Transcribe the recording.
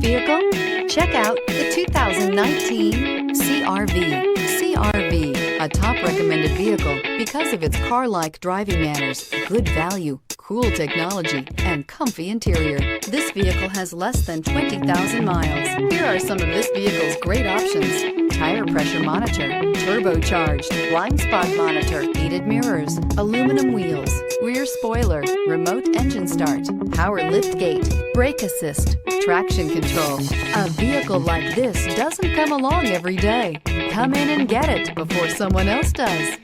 vehicle? Check out the 2019 CR-V. CR-V, a top recommended vehicle because of its car-like driving manners, good value, cool technology, and comfy interior. This vehicle has less than 20,000 miles. Here are some of this vehicle's great options: tire pressure monitor, turbocharged, blind spot monitor, heated mirrors, aluminum wheels, rear spoiler, remote engine start, power lift gate, brake assist, traction control. A vehicle like this doesn't come along every day. Come in and get it before someone else does.